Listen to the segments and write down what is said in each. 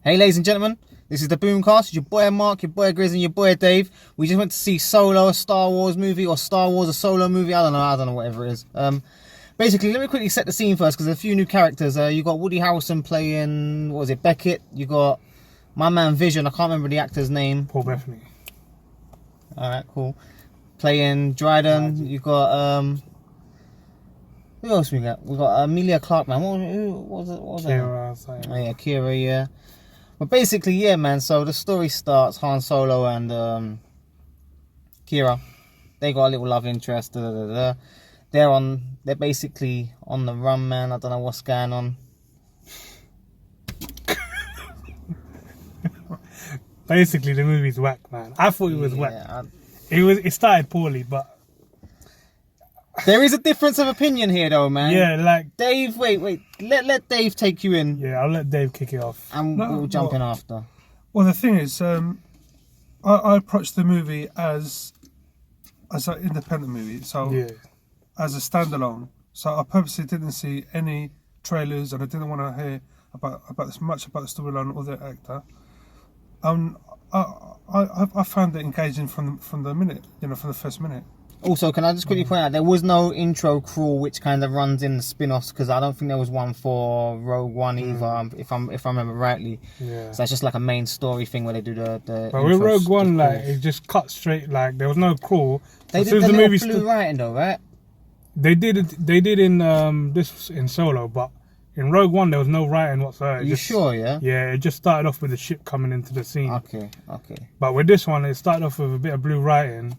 Hey ladies and gentlemen, this is the Boomcast. It's your boy Mark, your boy Grizz and your boy Dave. We just went to see Solo, a Star Wars movie, or Star Wars, a Solo movie. I don't know, whatever it is. Basically, let me quickly set the scene first because there's a few new characters. You got Woody Harrelson playing, what was it, Beckett. You got my man Vision, I can't remember the actor's name. Paul Bettany. Alright, cool. Playing Dryden. You got, who else we got? We got Emilia Clarke, man. What was it? Kira, Oh yeah, Kira, yeah. But basically, yeah, man, so the story starts, Han Solo and Kira, they got a little love interest, They're basically on the run, man. I don't know what's going on. Basically, the movie's whack, man. I thought it was whack. It started poorly, but... There is a difference of opinion here, though, man. Yeah, like... Dave, wait. Let Dave take you in. Yeah, I'll let Dave kick it off. And we'll jump in after. Well, the thing is, I approached the movie as an independent movie, so as a standalone. So I purposely didn't see any trailers, and I didn't want to hear about much about the storyline or the actor. I found it engaging from the minute, from the first minute. Also, can I just quickly point out, there was no intro crawl which kind of runs in the spin-offs, because I don't think there was one for Rogue One either, if I remember rightly. Yeah. So that's just like a main story thing where they do the But with Rogue One, like, it just cut straight, like, there was no crawl. They did the little blue writing though, right? They did in in Solo, but in Rogue One there was no writing whatsoever. Are you sure, yeah? Yeah, it just started off with the ship coming into the scene. Okay. But with this one, it started off with a bit of blue writing,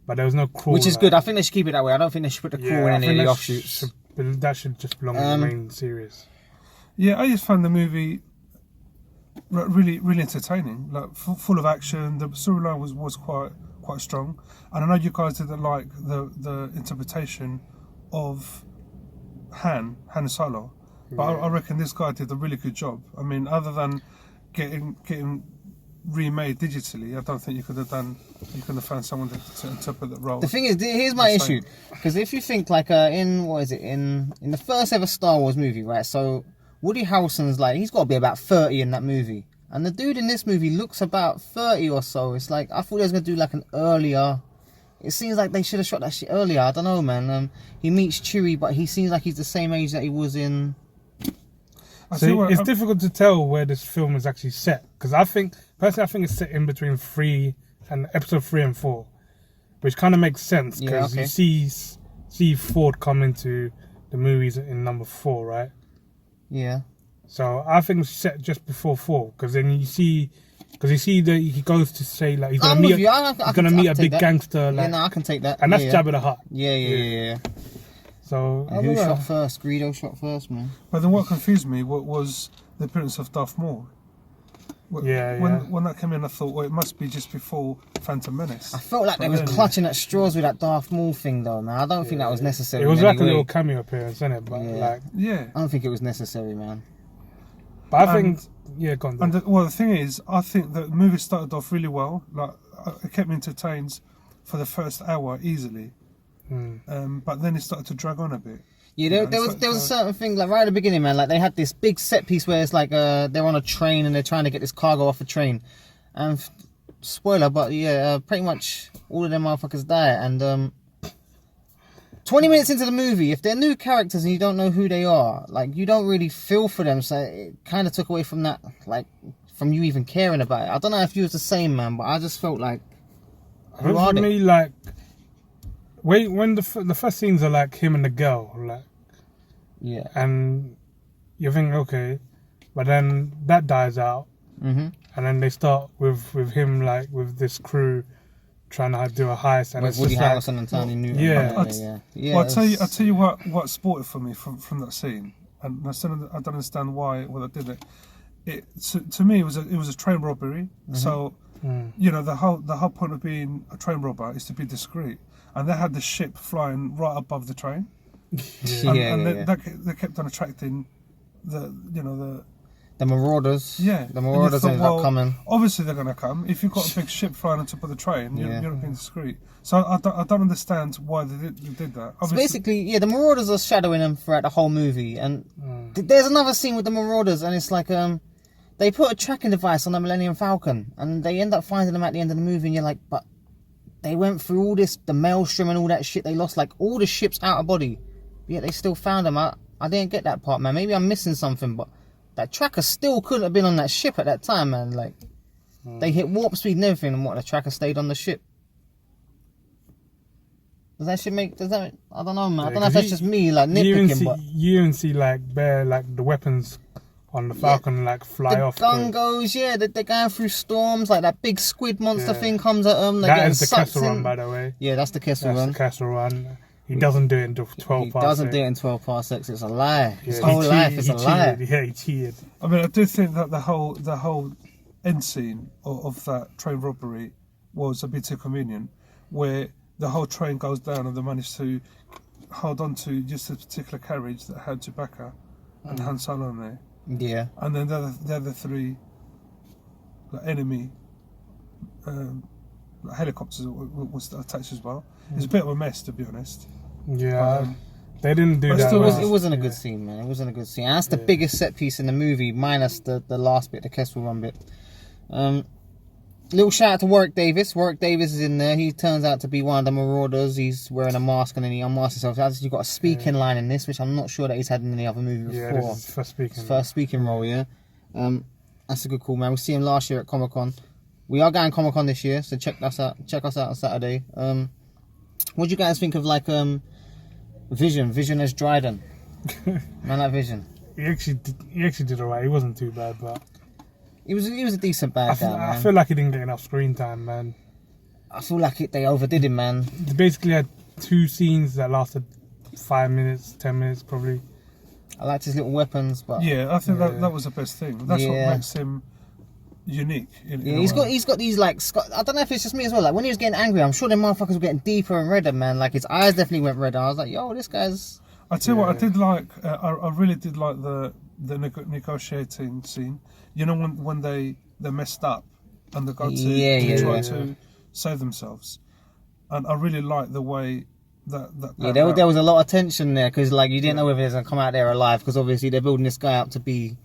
but there was no crawl. Which is good. I think they should keep it that way. I don't think they should put the crawl in any of the offshoots. That should just belong in the main series. Yeah, I just found the movie really, really entertaining. Like full of action. The storyline was quite strong. And I know you guys didn't like the interpretation of Han Solo, but I reckon this guy did a really good job. I mean, other than getting remade digitally, I don't think you could have found someone to interpret that role. The thing is, here's my issue, because if you think like in the first ever Star Wars movie, right? So Woody Harrelson's like, he's got to be about 30 in that movie, and the dude in this movie looks about 30 or so. It's like I thought they was gonna do like an earlier. It seems like they should have shot that shit earlier. I don't know, man. He meets Chewie, but he seems like he's the same age that he was in. So it's difficult to tell where this film is actually set, because personally I think it's set in between episode 3 and 4, which kind of makes sense because you see Ford come into the movies in number 4, right? Yeah. So I think it's set just before 4, because then you see that he goes to say like he's gonna meet a big gangster. Like, yeah, no, I can take that. And that's Jabba the Hutt. Yeah. So who shot first? Greedo shot first, man. But then what confused me was the appearance of Darth Maul. When that came in, I thought, well, it must be just before Phantom Menace. I felt like they was clutching at straws with that Darth Maul thing, though, man. I don't think that was necessary. It was like a little cameo appearance, wasn't it? But I don't think it was necessary, man. But I think, go on. The thing is, I think the movie started off really well. Like, it kept me entertained for the first hour easily. But then it started to drag on a bit. Yeah, there was a certain thing, like right at the beginning, man, like they had this big set piece where it's like they're on a train and they're trying to get this cargo off a train. And spoiler, but pretty much all of them motherfuckers die. And 20 minutes into the movie, if they're new characters and you don't know who they are, like you don't really feel for them, so it kind of took away from that, like from you even caring about it. I don't know if you was the same, man, but I just felt like, who are they? For me, like, when the first scenes are like him and the girl, like, and you think okay, but then that dies out, and then they start with him like with this crew trying to do a heist, and with Woody Harrelson and Thandie Newton. Well, I'll tell you what spoiled it for me from that scene, and I don't understand why they did it. To me, it was a train robbery. So the whole point of being a train robber is to be discreet. And they had the ship flying right above the train, they kept on attracting the marauders. Yeah, the marauders ended up coming. Obviously, they're going to come. If you've got a big ship flying on top of the train, you're not being discreet. So I don't understand why they did that. So basically, the marauders are shadowing them throughout the whole movie, and there's another scene with the marauders, and it's like they put a tracking device on the Millennium Falcon, and they end up finding them at the end of the movie, and you're like, but they went through all this, the maelstrom and all that shit. They lost like all the ship's outer body, yet they still found them. I didn't get that part, man. Maybe I'm missing something, but that tracker still couldn't have been on that ship at that time, man. Like, they hit warp speed and everything, and the tracker stayed on the ship. Does that shit make? Does that? I don't know, man. I don't know if that's just me, like nitpicking. You even see like the weapons on the Falcon like fly off. The gun goes, they're going through storms. Like that big squid monster thing comes at them. That is the Kessel Run, by the way. Yeah, that's the Kessel Run. That's the Kessel Run. He doesn't do it in 12 parsecs. He doesn't do it in 12 parsecs. It's a lie. His whole life is a lie. Yeah, he cheated. I mean, I do think that the whole end scene of that train robbery was a bit too convenient, where the whole train goes down and they manage to hold on to just a particular carriage that had Chewbacca and Han Solo in there. Yeah. And then the other three enemy helicopters was attached as well. It's a bit of a mess, to be honest. Yeah. They didn't do that. It wasn't a good scene, man. It wasn't a good scene. And that's the biggest set piece in the movie, minus the last bit, the Kessel Run bit. Little shout out to Warwick Davis. Warwick Davis is in there. He turns out to be one of the Marauders. He's wearing a mask and then he unmasks himself. He's got a speaking line in this, which I'm not sure that he's had in any other movie before. Yeah, this is his first speaking role, yeah. That's a good call, man. We see him last year at Comic Con. We are going Comic Con this year, so check us out on Saturday. What do you guys think of like Vision as Dryden? Man, like Vision. He actually did alright. He wasn't too bad, but he was a decent bad guy, man. I feel like he didn't get enough screen time, man. I feel like they overdid him, man. They basically had 2 scenes that lasted 5 minutes, 10 minutes, probably. I liked his little weapons, but I think that was the best thing. That's what makes him unique. He's got these like I don't know if it's just me as well. Like when he was getting angry, I'm sure the motherfuckers were getting deeper and redder, man. Like his eyes definitely went redder. I was like, yo, this guy's. I tell you what, I did like. I really did like the negotiating scene. You know when they messed up and they got to try to save themselves, and I really liked the way that there was a lot of tension there because like you didn't know whether they was gonna come out there alive because obviously they're building this guy up to be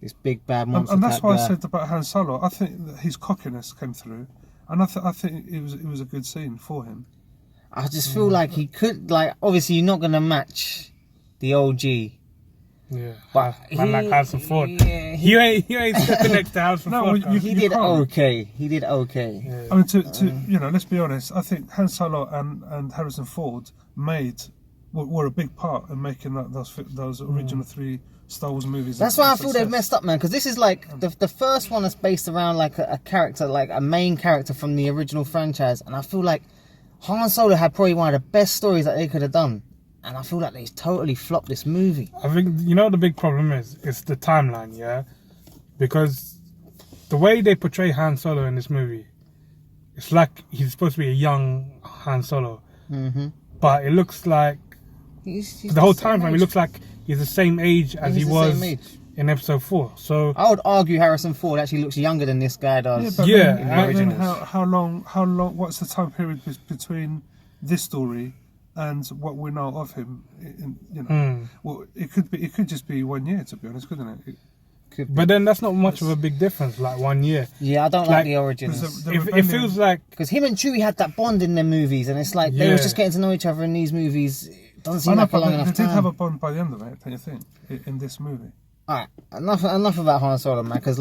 this big bad monster. And that's why I said about Han Solo. I think that his cockiness came through, and I think it was a good scene for him. I just feel like he could obviously you're not gonna match the OG. Yeah, but like Harrison Ford. Yeah, he ain't stepping next to Harrison Ford. He did okay. He did okay. Yeah. I mean, to let's be honest. I think Han Solo and Harrison Ford were a big part in making those original 3 Star Wars movies. That's why I feel they've messed up, man. Because this is like the first one is based around like a character, like a main character from the original franchise, and I feel like Han Solo had probably one of the best stories that they could have done. And I feel like they totally flopped this movie. I think, the big problem is? It's the timeline, yeah? Because the way they portray Han Solo in this movie, it's like he's supposed to be a young Han Solo. Mm-hmm. But it looks like, he's the whole time frame, it looks like he's the same age as he was in episode 4. So I would argue Harrison Ford actually looks younger than this guy does. Then how long, what's the time period between this story and what we know of him? Well, it could just be 1 year, to be honest, couldn't it? But then that's not much of a big difference, like 1 year. Yeah, I don't like the origins. It feels like because him and Chewie had that bond in their movies, and it's like they were just getting to know each other in these movies. It doesn't seem like a long enough time. They did have a bond by the end of it, don't you think? In this movie. Alright, enough about Han Solo, man. Because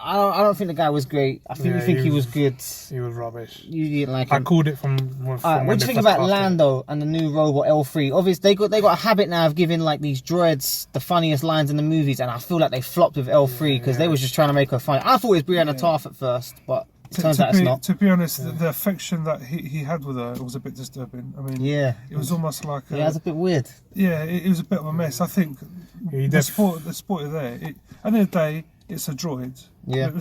I don't think the guy was great. I think he was good. He was rubbish. You didn't like him. I called it from what do you think about Lando and the new robot L3? Obviously, they got a habit now of giving like these droids the funniest lines in the movies, and I feel like they flopped with L3 because they was just trying to make her funny. I thought it was Brianna Tarth at first, but it turns out it's not. To be honest, the affection that he had with her was a bit disturbing. I mean, it was almost like it was a bit weird. Yeah, it was a bit of a mess. I think the sport there. At the end of the day, it's a droid. Yeah.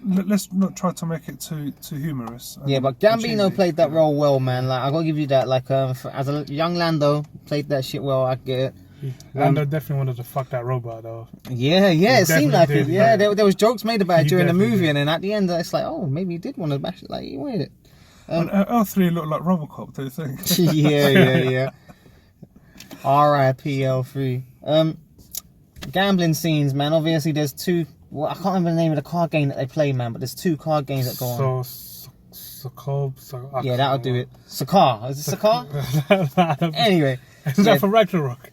Let's not try to make it too humorous. But Gambino played that role well, man. Like I gotta give you that. Like as a young Lando, played that shit well. I get it. Lando definitely wanted to fuck that robot though. Yeah, it seemed like it. Yeah, there was jokes made about it during the movie, and then at the end, it's like, oh, maybe he did want to bash it. Like he wanted it. L3 looked like Robocop, do you think? yeah. R.I.P. L3. Gambling scenes, man. Obviously, there's two Well, I can't remember the name of the card game that they play, man. But there's 2 card games that go on. Yeah, that'll do it. Sakar. Is it Sakar? Anyway. Is that for Ragnarok?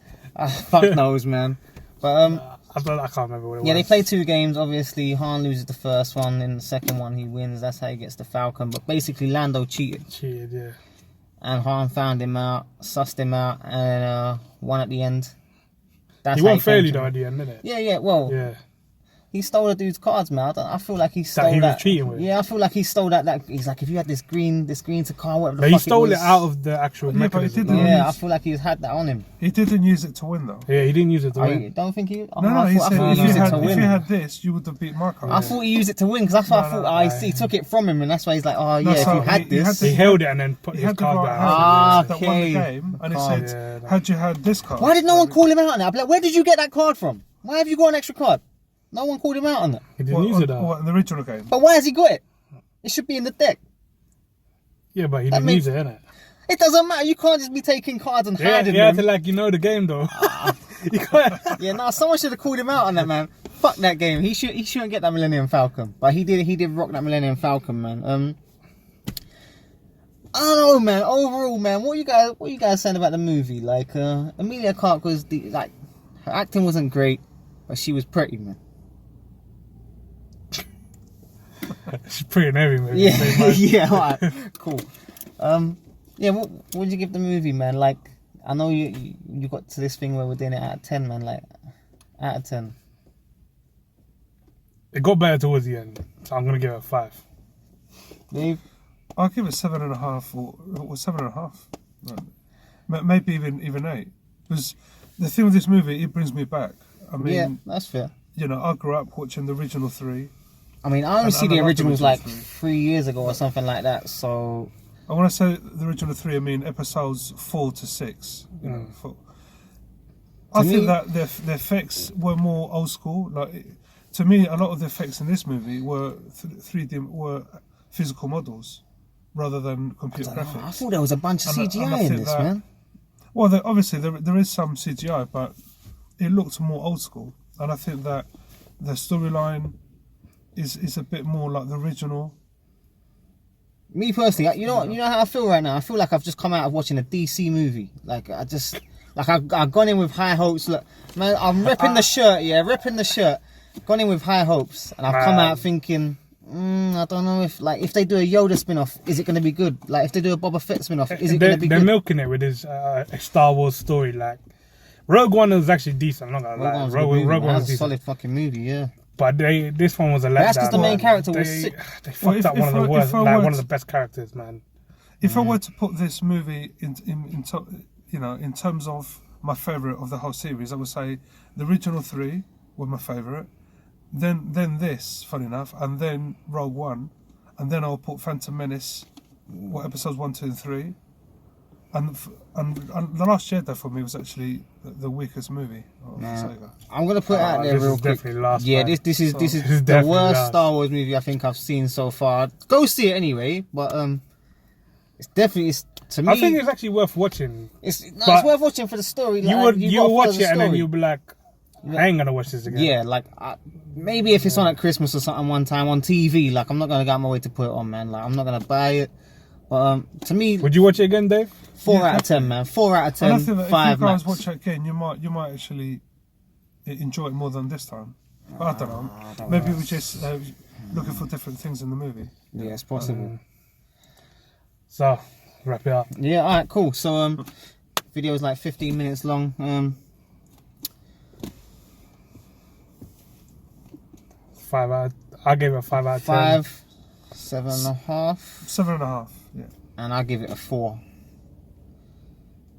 Fuck knows, man. But I can't remember what it was. Yeah, they play 2 games. Obviously, Han loses the first one. In the second one, he wins. That's how he gets the Falcon. But basically, Lando cheated. Cheated, yeah. And Han found him out, sussed him out, and won at the end. He won fairly though at the end, didn't it? Yeah. Well, yeah. He stole the dude's cards, man. I feel like he stole that. He was cheating with. Yeah, I feel like he stole that. He's like, if you had this green to car, whatever. But he stole it out of the actual mechanism. I feel like he's had that on him. He didn't use it to win though. Yeah, he didn't use it to win. You don't think he? No, he said if you had this, you would have beat my card. I thought he used it to win because that's what I thought. He took it from him, and that's why he's like, oh yeah, if you had this, he held it and then put his card down. That won the game, and he said, had you had this card? Why did no one call him out on that? I'd be like, where did you get that card from? Why have you got an extra card? No one called him out on that. He didn't use it in the original game. But why has he got it? It should be in the deck. Yeah, but he didn't use it, innit? It doesn't matter. You can't just be taking cards and hiding them. You have to the game though. Someone should have called him out on that, man. Fuck that game. He shouldn't get that Millennium Falcon. But he did rock that Millennium Falcon, man. I don't know, man. Overall, man, what you guys saying about the movie? Like, Emilia Clarke was her acting wasn't great, but she was pretty, man. She's pretty in every movie. Yeah, alright, cool. What would you give the movie, man? Like, I know you got to this thing where we're doing it out of 10, man. Like, out of 10. It got better towards the end, so I'm gonna give it a 5. Dave? I'll give it 7.5 or 7.5. Maybe even 8. Because the thing with this movie, it brings me back. I mean, yeah, that's fair. You know, I grew up watching the original 3. I mean, I only see the originals like 3 years ago or something like that, so... And when I say the original 3, I mean episodes 4 to 6. You know, I think that the effects were more old school. Like, to me, a lot of the effects in this movie were 3D, were physical models rather than computer graphics. I thought there was a bunch of CGI in this, man. Well, obviously there is some CGI, but it looked more old school, and I think that the storyline is a bit more like the original. Me personally, you know how I feel right now. I feel like I've just come out of watching a DC movie. Like I've gone in with high hopes. Look, man, I'm ripping the shirt. Yeah, ripping the shirt. Gone in with high hopes, and I've come out thinking, I don't know if they do a Yoda spin-off, is it going to be good? Like if they do a Boba Fett spin-off, is it going to be good? They're milking it with this Star Wars story. Like Rogue One was actually decent. I'm not gonna lie. Rogue One was a solid fucking movie, yeah. But this one was a letdown. That's because the main character was sick. They fucked up one of the worst, one of the best characters, man. If I were to put this movie in terms of my favourite of the whole series, I would say the original 3 were my favourite. Then this, funny enough, and then Rogue One, and then I'll put Phantom Menace, episodes 1, 2, and 3, and The Last Jedi for me was actually the weakest movie of the saga. I'm gonna put it out there real quick. This is the worst Star Wars movie I think I've seen so far. Go see it anyway, but it's definitely to me. I think it's actually worth watching. It's worth watching for the story. Like, you will watch it and then you'll be like, I ain't gonna watch this again. Yeah, like maybe if it's on at Christmas or something one time on TV, like I'm not gonna go out my way to put it on, man. Like I'm not gonna buy it. But to me, would you watch it again, Dave? 4 out of 10, man. 4 out of 10. And I think that 5 if you guys max. watch it again, you might actually enjoy it more than this time. But I don't know. Maybe we're just looking for different things in the movie. Yeah, it's possible. So wrap it up. Yeah, all right, cool. So video is like 15 minutes long. I gave it a 5 out of 10. 5, 7.5. 7.5. Yeah. And I give it a 4.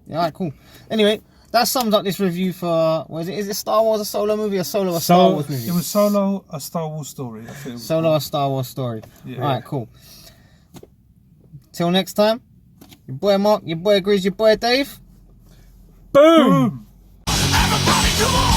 Yeah, alright, cool. Anyway, that sums up this review for, is it Star Wars a Solo movie or Solo a Star Wars movie? It was Solo a Star Wars story. I think Solo a Star Wars story. Yeah. Alright, cool. Till next time, your boy Mark, your boy Grizz, your boy Dave. Boom! Everybody come on!